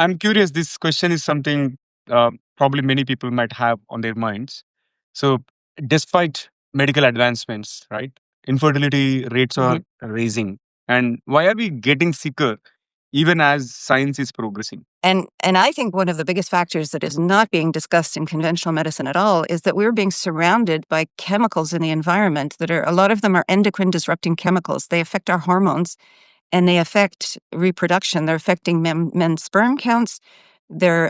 I'm curious. This question is something probably many people might have on their minds. So, despite medical advancements, right, infertility rates Mhm. are raising. And why are we getting sicker even as science is progressing? And I think one of the biggest factors that is not being discussed in conventional medicine at all is that we're being surrounded by chemicals in the environment that are, a lot of them are endocrine-disrupting chemicals. They affect our hormones and they affect reproduction. They're affecting men's sperm counts. They're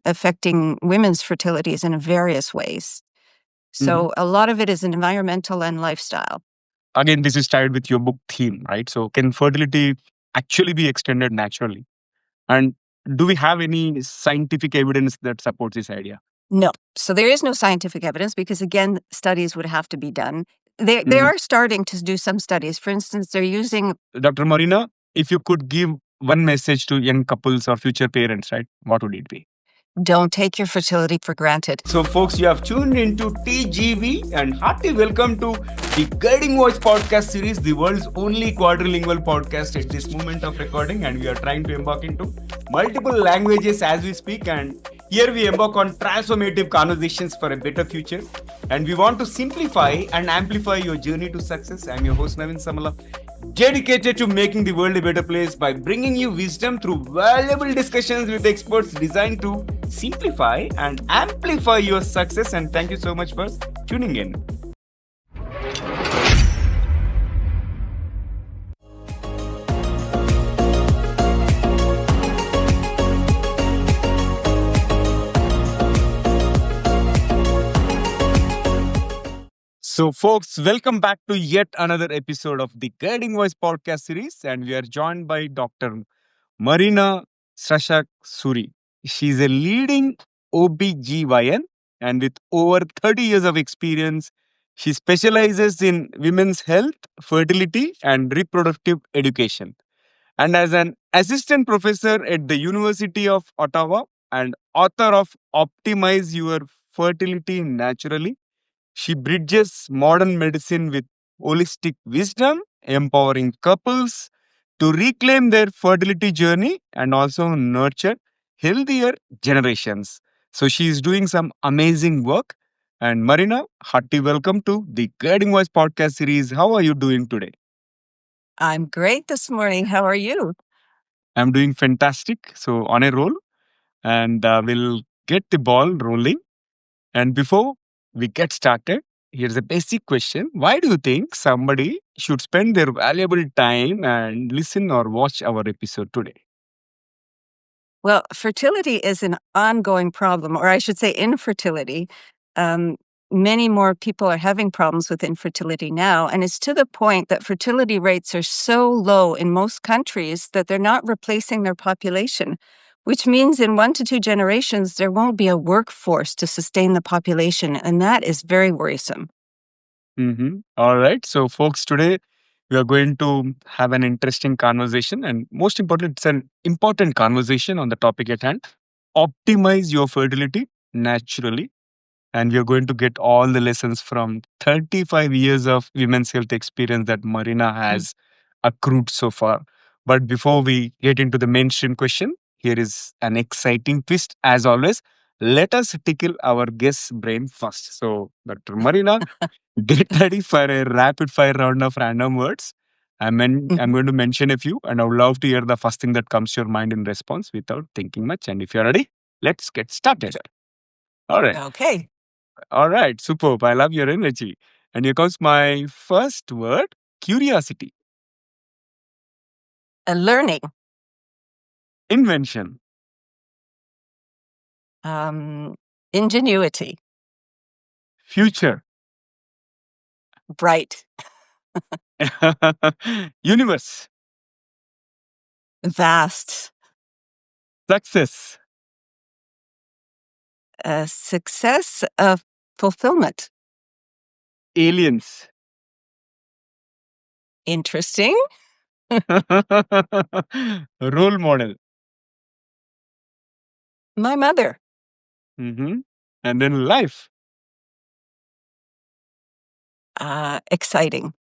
affecting women's fertilities in various ways. Mhm. So a lot of it is environmental and lifestyle. Again, this is tied with your book theme, right? So, can fertility actually be extended naturally? And do we have any scientific evidence that supports this idea? No. So there is no scientific evidence because, again, studies would have to be done. They Mhm. are starting to do some studies. For instance, they're using Dr. Marina, if you could give one message to young couples or future parents, right, what would it be? don't take your fertility for granted. So, folks, you have tuned into TGV and hearty welcome to the Guiding Voice podcast series, the world's only quadrilingual podcast at this moment of recording. And we are trying to embark into multiple languages as we speak. And here we embark on transformative conversations for a better future. And we want to simplify and amplify your journey to success. I'm your host, Navin Samala, dedicated to making the world a better place by bringing you wisdom through valuable discussions with experts designed to simplify and amplify your success. And thank you so much for tuning in. So, folks, welcome back to yet another episode of the Guiding Voice podcast series. And we are joined by Dr. Marina Straszak-Suri. She's a leading OBGYN, and with over 30 years of experience, she specializes in women's health, fertility, and reproductive education. And as an assistant professor at the University of Ottawa and author of Optimize Your Fertility Naturally, she bridges modern medicine with holistic wisdom, empowering couples to reclaim their fertility journey and also nurture healthier generations. So she is doing some amazing work. And Marina, hearty welcome to the Guiding Voice podcast series. How are you doing today? I'm great this morning. How are you? I'm doing fantastic. So on a roll, and we'll get the ball rolling. And before we get started, here's a basic question. Why do you think somebody should spend their valuable time and listen or watch our episode today? Well, fertility is an ongoing problem, or I should say infertility. Um, Many more people are having problems with infertility now, and it's to the point that fertility rates are so low in most countries that they're not replacing their population, which means in 1 to 2 generations, there won't be a workforce to sustain the population, and that is very worrisome. All right. So, folks, today we are going to have an interesting conversation, and most important, it's an important conversation on the topic at hand. Optimize your fertility naturally. And we are going to get all the lessons from 35 years of women's health experience that Marina has accrued so far. But before we get into the mainstream question, here is an exciting twist. As always, let us tickle our guest's brain first. So, Dr. Marina, get ready for a rapid fire round of random words. I'm going to mention a few, and I would love to hear the first thing that comes to your mind in response without thinking much. And if you're ready, let's get started. All right. Okay. All right, superb. I love your energy. And here comes my first word, curiosity, Learning, invention, ingenuity, future, bright, universe, vast, success, success, fulfillment, aliens, interesting, role model, my mother, hmm and then life. exciting,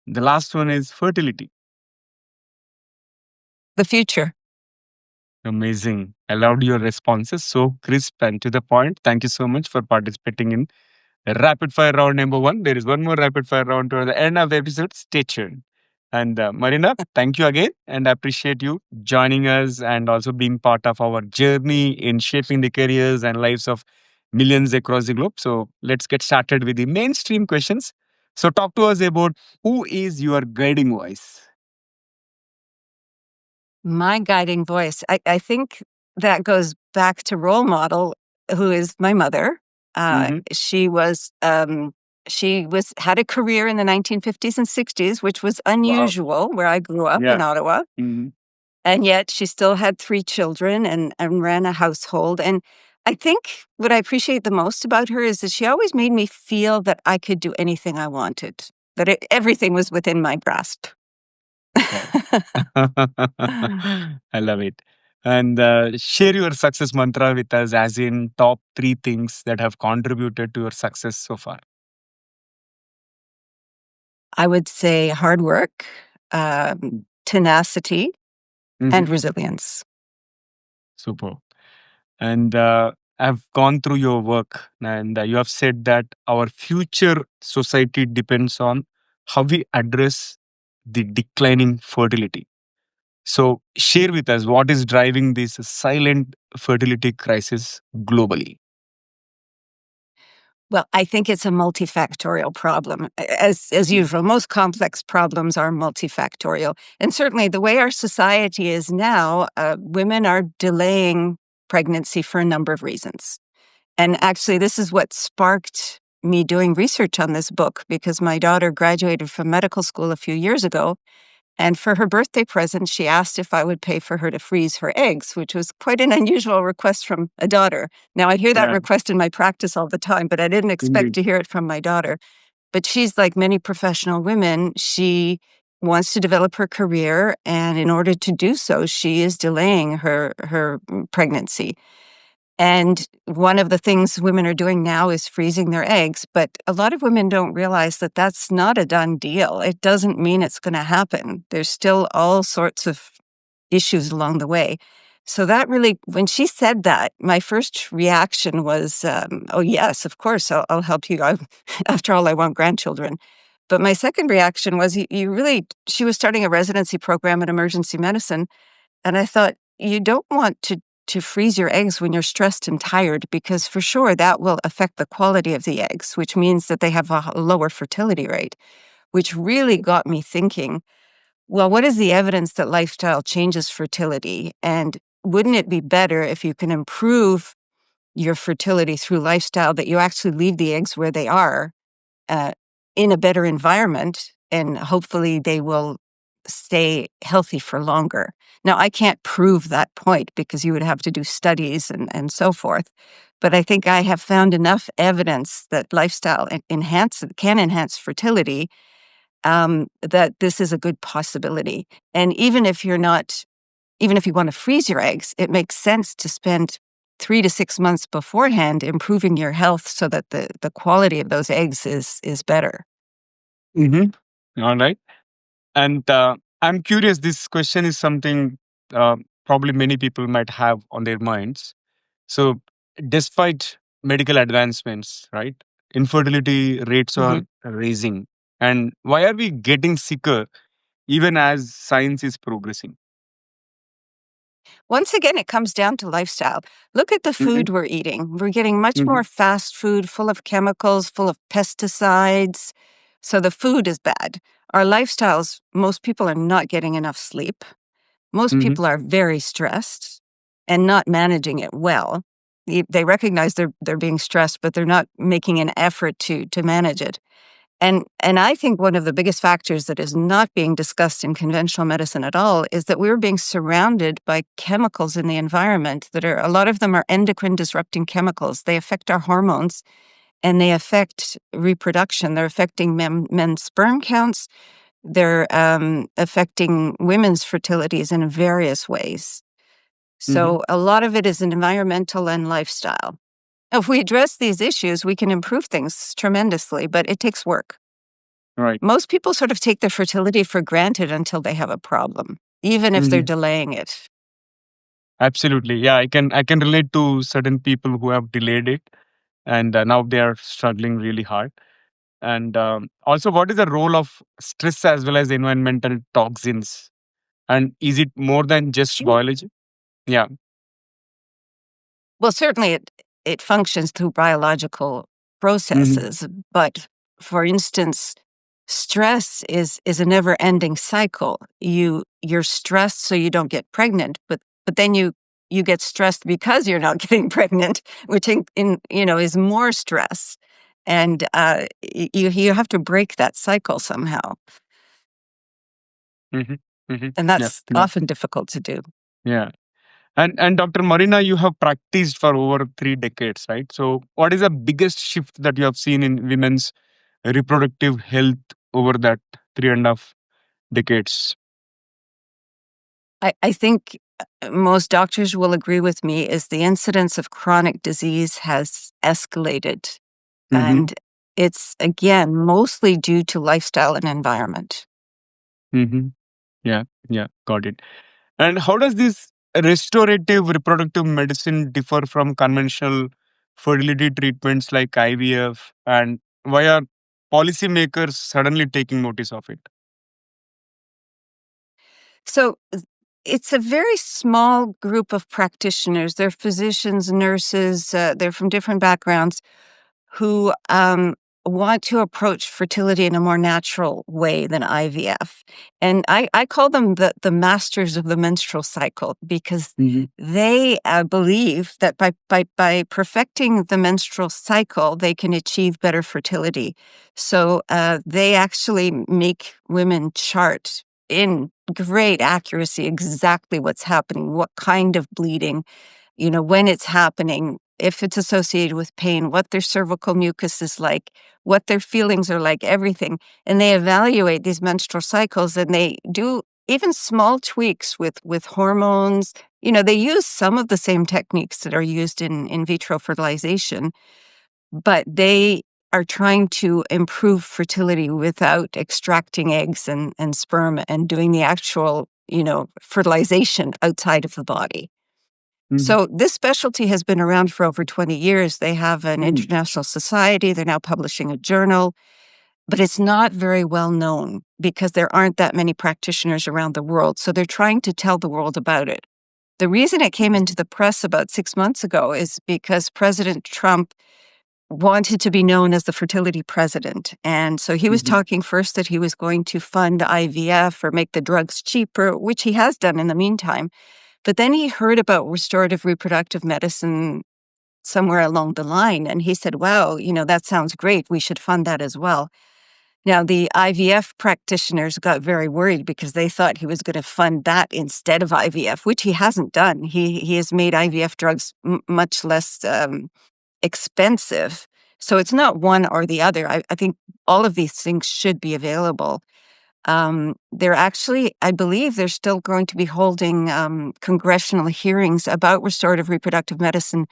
The last one is fertility. the future, Amazing. I loved your responses. So crisp and to the point. Thank you so much for participating in rapid fire round number one. There is one more rapid fire round toward the end of the episode. Stay tuned. And Marina, thank you again. And I appreciate you joining us and also being part of our journey in shaping the careers and lives of millions across the globe. So let's get started with the mainstream questions. So talk to us about who is your guiding voice? My guiding voice, I think that goes back to role model, who is my mother. Mm-hmm. She had a career in the 1950s and 60s, which was Wow. unusual where I grew up Yeah. in Ottawa. Mm-hmm. And yet she still had 3 children and ran a household. And I think what I appreciate the most about her is that she always made me feel that I could do anything I wanted, that everything was within my grasp. Wow. I love it. And share your success mantra with us, as in top 3 things that have contributed to your success so far. I would say hard work, tenacity, Mhm. and resilience. Super. And I've gone through your work, and you have said that our future society depends on how we address the declining fertility. So, share with us what is driving this silent fertility crisis globally. Well, I think it's a multifactorial problem. As usual, most complex problems are multifactorial. And certainly the way our society is now, women are delaying pregnancy for a number of reasons. And actually, this is what sparked me doing research on this book, because my daughter graduated from medical school a few years ago. And for her birthday present, she asked if I would pay for her to freeze her eggs, which was quite an unusual request from a daughter. Now, I hear that Yeah, request in my practice all the time, but I didn't expect indeed. to hear it from my daughter. But she's like many professional women. She wants to develop her career, and in order to do so, she is delaying her pregnancy. And one of the things women are doing now is freezing their eggs. But a lot of women don't realize that that's not a done deal. It doesn't mean it's going to happen. There's still all sorts of issues along the way. So that really, when she said that, my first reaction was, oh, yes, of course, I'll help you. After all, I want grandchildren. But my second reaction was, she was starting a residency program in emergency medicine. And I thought, you don't want to freeze your eggs when you're stressed and tired, because for sure that will affect the quality of the eggs, which means that they have a lower fertility rate, which really got me thinking, well, what is the evidence that lifestyle changes fertility? And wouldn't it be better if you can improve your fertility through lifestyle, that you actually leave the eggs where they are, uh, in a better environment, and hopefully they will stay healthy for longer. Now, I can't prove that point because you would have to do studies and so forth. But I think I have found enough evidence that lifestyle can enhance fertility, that this is a good possibility. And even if you want to freeze your eggs, it makes sense to spend 3 to 6 months beforehand improving your health so that the quality of those eggs is better. All right. And I'm curious, this question is something uh, probably many people might have on their minds. So, despite medical advancements, right, infertility rates are Mhm. rising. And why are we getting sicker even as science is progressing? Once again, it comes down to lifestyle. Look at the Hmm. food we're eating. We're getting much Hmm. more fast food, full of chemicals, full of pesticides. So the food is bad. Our lifestyles, most people are not getting enough sleep. Most Hmm. people are very stressed and not managing it well. They recognize they're being stressed, but they're not making an effort to manage it. And I think one of the biggest factors that is not being discussed in conventional medicine at all is that we're being surrounded by chemicals in the environment that are, a lot of them are endocrine-disrupting chemicals. They affect our hormones and they affect reproduction. They're affecting men's sperm counts. They're affecting women's fertilities in various ways. Hmm. So a lot of it is environmental and lifestyle. If we address these issues, we can improve things tremendously, but it takes work. Right. Most people sort of take their fertility for granted until they have a problem, even if they're Hmm. delaying it. Absolutely. Yeah, I can relate to certain people who have delayed it, and now they are struggling really hard. And also, what is the role of stress as well as environmental toxins? And is it more than just Sure. biology? Yeah. Well, certainly it functions through biological Hmm. processes, but for instance, stress is a never-ending cycle. You're stressed so you don't get pregnant, but then you get stressed because you're not getting pregnant, which is more stress. And you have to break that cycle somehow, Hmm. Hmm. and Yeah. that's Yeah. often difficult to do. Yeah. And Dr. Marina, you have practiced for over 3 decades, right? So, what is the biggest shift that you have seen in women's reproductive health over that 3.5 decades? I think most doctors will agree with me is the incidence of chronic disease has escalated. Mm-hmm. And it's, again, mostly due to lifestyle and environment. Mm-hmm. Yeah. Yeah. Got it. And how does this restorative reproductive medicine differ from conventional fertility treatments like IVF? And why are policymakers suddenly taking notice of it? So it's a very small group of practitioners. They're physicians, nurses, they're from different backgrounds who want to approach fertility in a more natural way than IVF. And I call them the masters of the menstrual cycle because Mm-hmm. they believe that by perfecting the menstrual cycle, they can achieve better fertility. So they actually make women chart in great accuracy exactly what's happening, what kind of bleeding, when it's happening, if it's associated with pain, what their cervical mucus is like, what their feelings are like, everything. And they evaluate these menstrual cycles and they do even small tweaks with hormones. They use some of the same techniques that are used in vitro fertilization, but they are trying to improve fertility without extracting eggs and sperm and doing the actual, fertilization outside of the body. Mm-hmm. So this specialty has been around for over 20 years. They have an Mm-hmm. international society. They're now publishing a journal, but it's not very well known because there aren't that many practitioners around the world. So they're trying to tell the world about it. The reason it came into the press about 6 months ago is because President Trump wanted to be known as the fertility president. And so he was Mm-hmm. talking first that he was going to fund IVF or make the drugs cheaper, which he has done in the meantime. But then he heard about restorative reproductive medicine somewhere along the line, and he said, wow, that sounds great. We should fund that as well. Now, the IVF practitioners got very worried because they thought he was going to fund that instead of IVF, which he hasn't done. He has made IVF drugs much less expensive. So it's not one or the other. I think all of these things should be available. They're actually, I believe they're still going to be holding congressional hearings about restorative reproductive medicine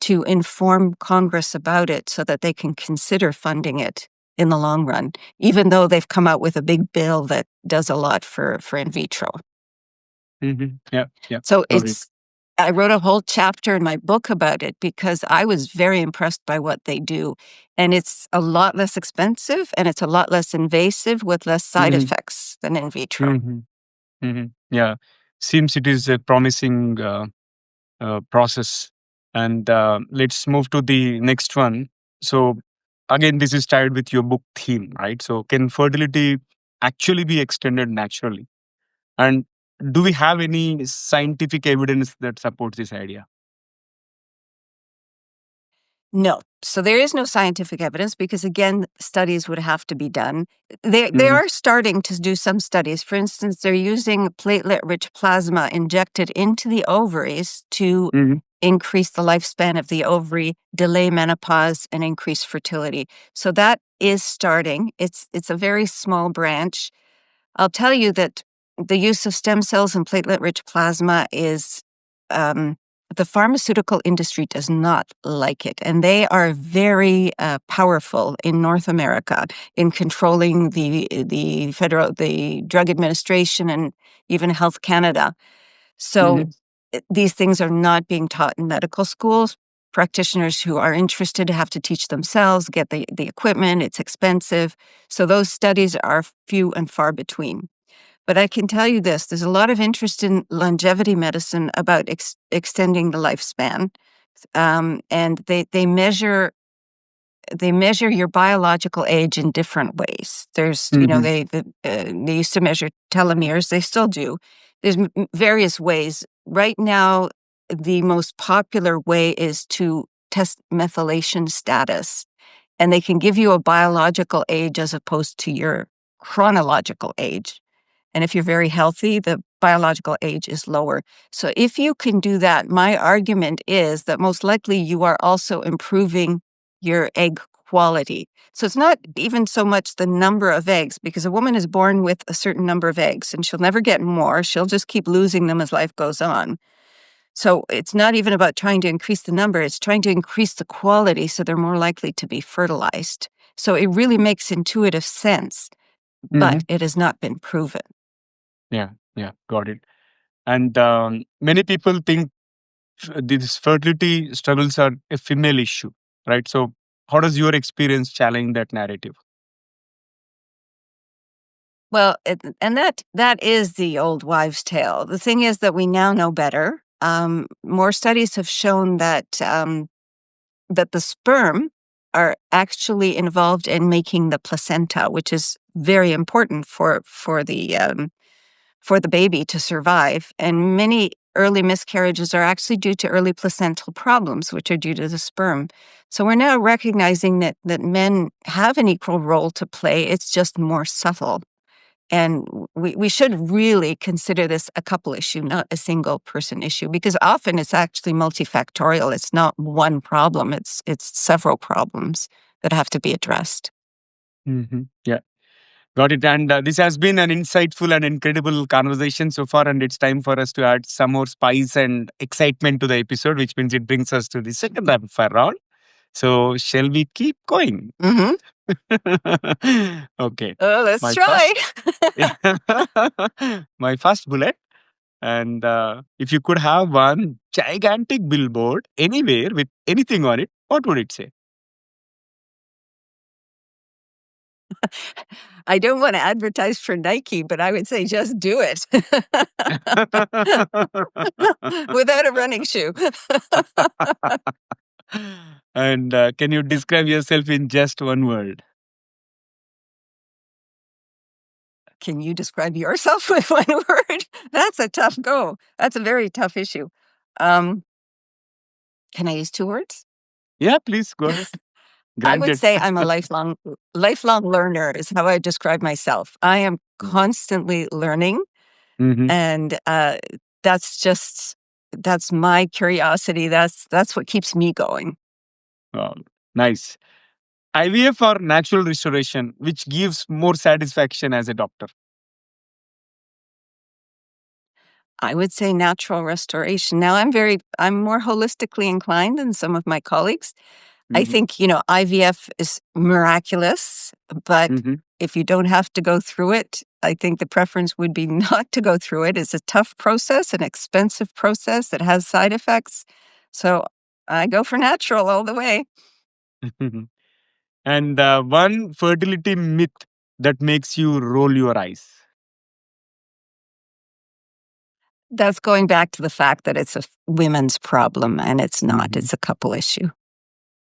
to inform Congress about it so that they can consider funding it in the long run, even though they've come out with a big bill that does a lot for in vitro. Mm-hmm. Yeah. Yeah. So Got it. I wrote a whole chapter in my book about it because I was very impressed by what they do. And it's a lot less expensive and it's a lot less invasive with less side Mm-hmm. effects than in vitro. Mm-hmm. Mm-hmm. Yeah. Seems it is a promising process. And let's move to the next one. So, again, this is tied with your book theme, right? So, can fertility actually be extended naturally? And do we have any scientific evidence that supports this idea? No. So there is no scientific evidence because, again, studies would have to be done. They Hmm. are starting to do some studies. For instance, they're using platelet-rich plasma injected into the ovaries to Hmm. increase the lifespan of the ovary, delay menopause, and increase fertility. So that is starting. It's a very small branch. I'll tell you that the use of stem cells and platelet-rich plasma is the pharmaceutical industry does not like it, and they are very powerful in North America in controlling the Drug Administration and even Health Canada. So Hmm. these things are not being taught in medical schools. Practitioners who are interested have to teach themselves, get the equipment, it's expensive. So those studies are few and far between. But I can tell you this, there's a lot of interest in longevity medicine about extending the lifespan. And they measure your biological age in different ways. There's, Mm-hmm. they used to measure telomeres, they still do. There's various ways. Right now, the most popular way is to test methylation status, and they can give you a biological age as opposed to your chronological age. And if you're very healthy, the biological age is lower. So if you can do that, my argument is that most likely you are also improving your egg quality. So it's not even so much the number of eggs, because a woman is born with a certain number of eggs and she'll never get more. She'll just keep losing them as life goes on. So it's not even about trying to increase the number, it's trying to increase the quality so they're more likely to be fertilized. So it really makes intuitive sense, Mm-hmm. but it has not been proven. Yeah, yeah, got it. And many people think these fertility struggles are a female issue, right? So, how does your experience challenge that narrative? Well, and that is the old wives' tale. The thing is that we now know better. More studies have shown that the sperm are actually involved in making the placenta, which is very important for the baby to survive. And many early miscarriages are actually due to early placental problems, which are due to the sperm. So we're now recognizing that men have an equal role to play. It's just more subtle. And we should really consider this a couple issue, not a single person issue, because often it's actually multifactorial. It's not one problem. It's several problems that have to be addressed. Mm-hmm. Yeah. Got it. And this has been an insightful and incredible conversation so far. And it's time for us to add some more spice and excitement to the episode, which means it brings us to the second rapid fire round. So, shall we keep going? Mm-hmm. Okay. Oh, let's My try. first, yeah. My first bullet. And if you could have one gigantic billboard anywhere with anything on it, what would it say? I don't want to advertise for Nike, but I would say just do it without a running shoe. And can you describe yourself in just one word? Can you describe yourself with one word? That's a tough go. That's a very tough issue. Um, can I use 2 words? Yeah, please go ahead. I would Granted. say I'm a lifelong learner is how I describe myself. I am constantly learning, Mm-hmm. and that's my curiosity. That's what keeps me going. Wow, nice. IVF or natural restoration, which gives more satisfaction as a doctor? I would say natural restoration. Now I'm more holistically inclined than some of my colleagues. I Mm-hmm. think, IVF is miraculous, but Mm-hmm. if you don't have to go through it, I think the preference would be not to go through it. It's a tough process, an expensive process that has side effects. So I go for natural all the way. And one fertility myth that makes you roll your eyes. That's going back to the fact that it's a women's problem, and it's not. Mm-hmm. It's a couple issue.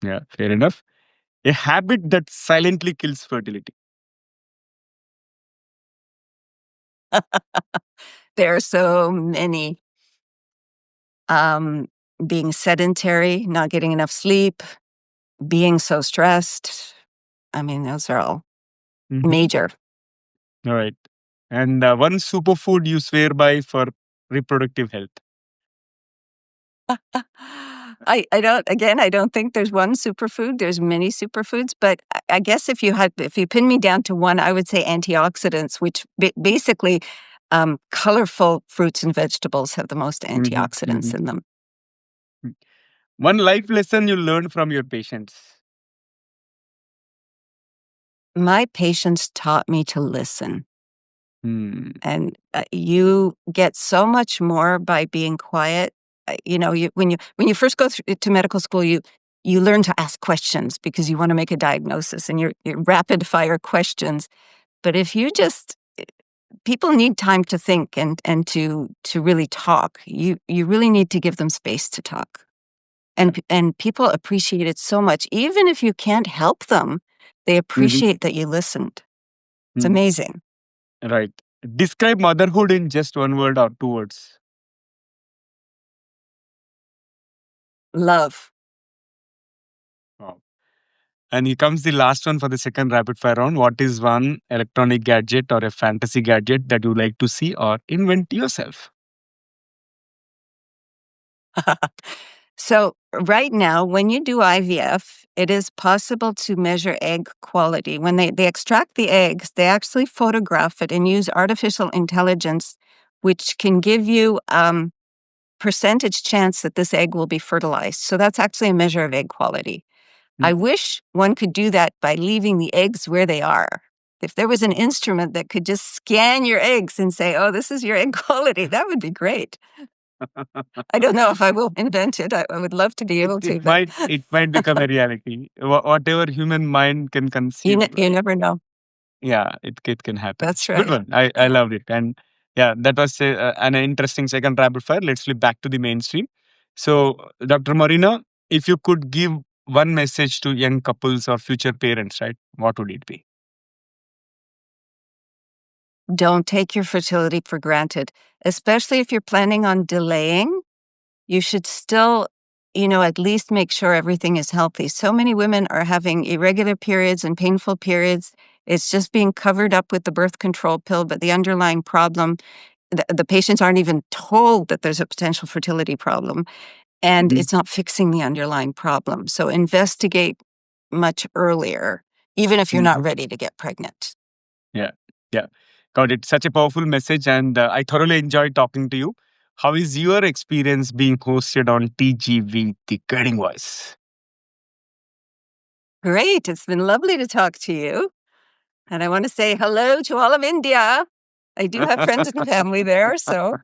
Yeah, fair enough. A habit that silently kills fertility. There are so many. Um, Being sedentary, not getting enough sleep, being so stressed. I mean, those are all Mm-hmm. major. All right. And one superfood you swear by for reproductive health. I don't think there's one superfood. There's many superfoods, but I guess if you pin me down to one, I would say antioxidants, which basically colorful fruits and vegetables have the most Mm-hmm. antioxidants Mm-hmm. in them. One life lesson you learned from your patients. My patients taught me to listen. Hmm. And you get so much more by being quiet when you first go to medical school, you learn to ask questions because you want to make a diagnosis, and you're rapid fire questions. But if you just people need time to think and to really talk. You really need to give them space to talk. And people appreciate it so much. Even if you can't help them, they Mhm. appreciate that you listened. It's Mhm. amazing. Right. Describe motherhood in just one word or two words. Love. Wow. And here comes the last one for the second rapid fire round. What is one electronic gadget or a fantasy gadget that you like to see or invent yourself? So right now, when you do IVF, it is possible to measure egg quality. When they extract the eggs, they actually photograph it and use artificial intelligence, which can give you percentage chance that this egg will be fertilized. So that's actually a measure of egg quality. I wish one could do that by leaving the eggs where they are. If there was an instrument that could just scan your eggs and say, oh, this is your egg quality, that would be great. I don't know if I will invent it. I would love to be able to, but It might become a reality. Whatever human mind can conceive, you never know. yeah, it can happen. That's Good right. one. I loved it. And yeah, that was an interesting second rapid fire. Let's flip back to the mainstream. So, Dr. Marina, if you could give one message to young couples or future parents, right, what would it be? Don't take your fertility for granted, especially if you're planning on delaying. You should still, at least make sure everything is healthy. So many women are having irregular periods and painful periods. It's just being covered up with the birth control pill, but the underlying problem, the patients aren't even told that there's a potential fertility problem, and Mhm. it's not fixing the underlying problem. So investigate much earlier, even if you're Mhm. not ready to get pregnant. Yeah, yeah. Got it. Such a powerful message. And I thoroughly enjoyed talking to you. How is your experience being hosted on TGV, the Guiding Voice? Great. It's been lovely to talk to you. And I want to say hello to all of India. I do have friends and family there, so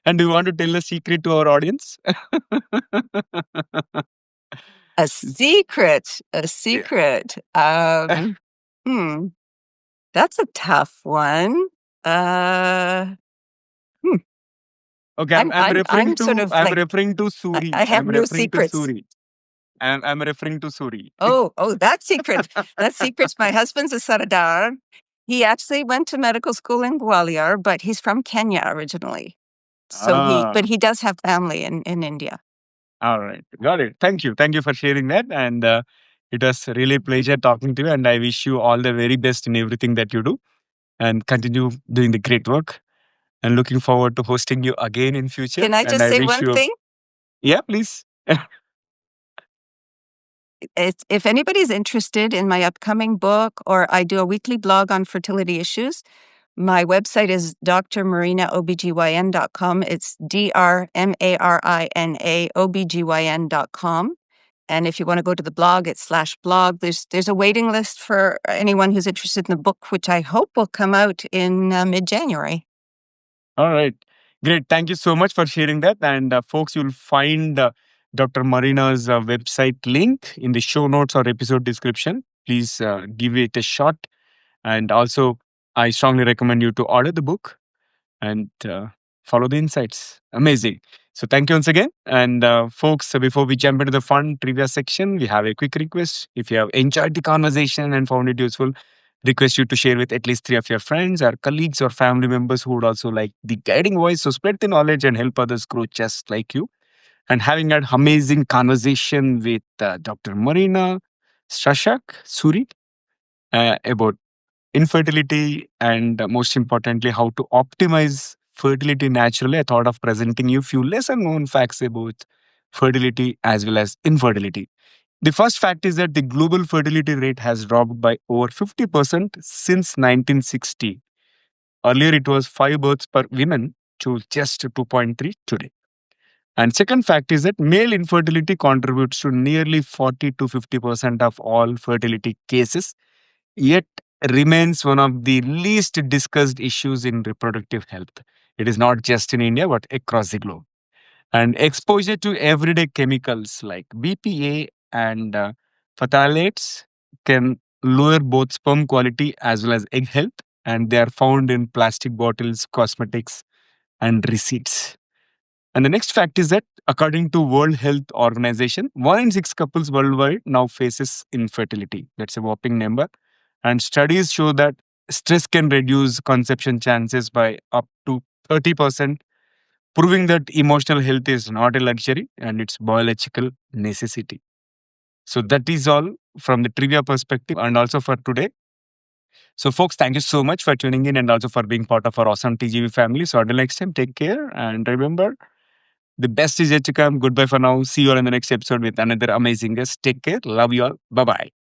And do you want to tell a secret to our audience? a secret, a Yeah. secret. Hmm, that's a tough one. Uh, hmm, Okay, I'm sort of I'm like referring to Suri. I have I'm no referring to secrets. Suri. I'm referring to Suri. Oh, that secret. That secret's my husband's a Saradar. He actually went to medical school in Gwalior, but he's from Kenya originally. So Ah, but he does have family in India. all right. Got it. Thank you. Thank you for sharing that. And it was really a pleasure talking to you. And I wish you all the very best in everything that you do and continue doing the great work. And looking forward to hosting you again in future. Can I And just I say wish one you, thing? yeah, please. If anybody's interested in my upcoming book, or I do a weekly blog on fertility issues, my website is drmarinaobgyn.com. It's drmarinaobgyn.com. And if you want to go to the blog, it's /blog. There's a waiting list for anyone who's interested in the book, which I hope will come out in mid-January. All right. Great. Thank you so much for sharing that. And folks, you'll find Dr. Marina's website link in the show notes or episode description. Please give it a shot. And also, I strongly recommend you to order the book and follow the insights. Amazing. So, thank you once again. And folks, before we jump into the fun trivia section, we have a quick request. If you have enjoyed the conversation and found it useful, request you to share with at least three of your friends or colleagues or family members who would also like the guiding voice. So, spread the knowledge and help others grow just like you. And having had amazing conversation with Dr. Marina Straszak-Suri about infertility and most importantly, how to optimize fertility naturally, I thought of presenting you few lesser known facts about fertility as well as infertility. The first fact is that the global fertility rate has dropped by over 50% since 1960. Earlier, it was 5 births per woman to just 2.3 today. And second fact is that male infertility contributes to nearly 40 to 50% of all fertility cases, yet remains one of the least discussed issues in reproductive health. It is not just in India, but across the globe. And exposure to everyday chemicals like BPA and phthalates can lower both sperm quality as well as egg health. And they are found in plastic bottles, cosmetics, and receipts. And the next fact is that according to World Health Organization, 1 in 6 couples worldwide now faces infertility. That's a whopping number. And studies show that stress can reduce conception chances by up to 30%, proving that emotional health is not a luxury and it's biological necessity. So that is all from the trivia perspective and also for today. So folks, thank you so much for tuning in and also for being part of our awesome TGV family. So until next time, take care and remember, the best is yet to come. Goodbye for now. See you all in the next episode with another amazing guest. Take care. Love you all. Bye bye.